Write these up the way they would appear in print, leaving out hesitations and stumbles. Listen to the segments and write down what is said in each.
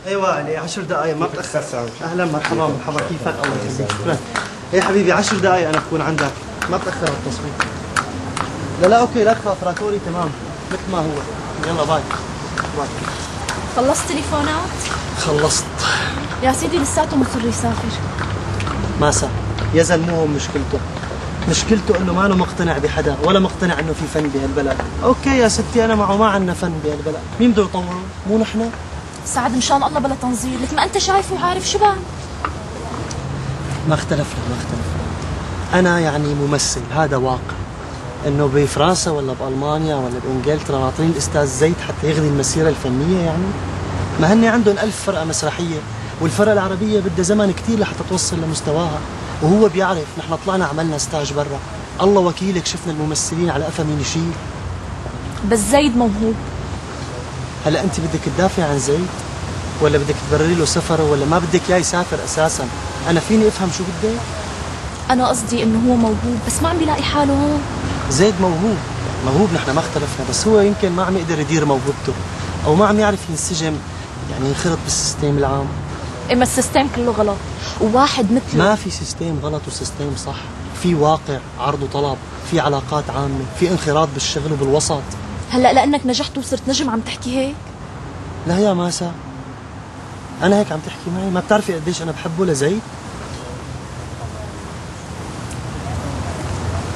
ايوه علي 10 دقائق ما بتاخر. اهلا مرحبا مرحبا، كيفك؟ الله يخليك، شكرا. ايه حبيبي 10 دقائق انا بكون عندك، ما بتاخر على التصوير. لا اوكي لا تخاف، راكوري تمام مثل ما هو. يلا باي باي. خلصت تليفونات؟ خلصت يا سيدي لساته مصر يسافر. ما سافر يا زلمه، هو مشكلته انه ما مقتنع بحدا ولا مقتنع انه في فن بهالبلد. اوكي يا ستي انا معه، ما عندنا فن بهالبلد، مين بده يطوره؟ مو نحن؟ سعد ان شاء الله بلا تنظير، مثل ما انت شايف وعارف شو بان. ما اختلفنا. انا يعني ممثل، هذا واقع. انه بفرنسا ولا بالمانيا ولا بانجلترا ناطرين الاستاذ زيد حتى يغذي المسيره الفنيه يعني؟ ما هن عندهم 1000 فرقه مسرحيه، والفرقه العربيه بدها زمن كثير لحتى توصل لمستواها، وهو بيعرف. نحن طلعنا عملنا ستاج برا، الله وكيلك شفنا الممثلين على قفا مين يشيل. بس زيد موهوب. هلا انت بدك تدافع عن زيد ولا بدك تبرري له سفره ولا ما بدك اياه يسافر اساسا؟ انا فيني افهم شو بدك؟ انا قصدي انه هو موهوب بس ما عم بيلاقي حاله هون. زيد موهوب نحن ما اختلفنا، بس هو يمكن ما عم يقدر يدير موهبته او ما عم يعرف ينسجم، يعني ينخرط بالسيستم العام. اما السيستم كله غلط، وواحد مثله. ما في سيستم غلط وسيستم صح، في واقع عرض وطلب، في علاقات عامه، في انخراط بالشغل وبالوسط. هلا لانك نجحت وصرت نجم عم تحكي هيك؟ لا يا ماسا، انا هيك عم تحكي معي؟ ما بتعرفي قديش انا بحبه لزيد؟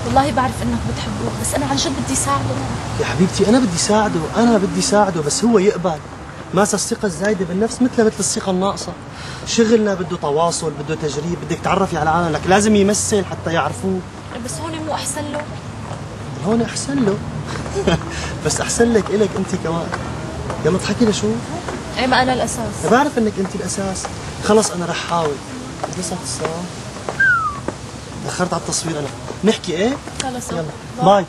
والله بعرف انك بتحبه، بس انا عن جد بدي ساعده. يا حبيبتي انا بدي ساعده بس هو يقبل. ماسا الثقة الزايدة بالنفس مثل الثقة الناقصة. شغلنا بده تواصل، بده تجريب، بدك تعرفي على العالم، لك لازم يمثل حتى يعرفوه. بس هون مو احسن له؟ هون احسن له بس احسن لك الك انت كمان. يلا اضحكي لشوف. ايه ما انا الاساس. بعرف انك انت الاساس. خلص انا رح حاول. قد الساعة؟ تأخرت على التصوير انا. نحكي ايه؟ خلص يلا باي.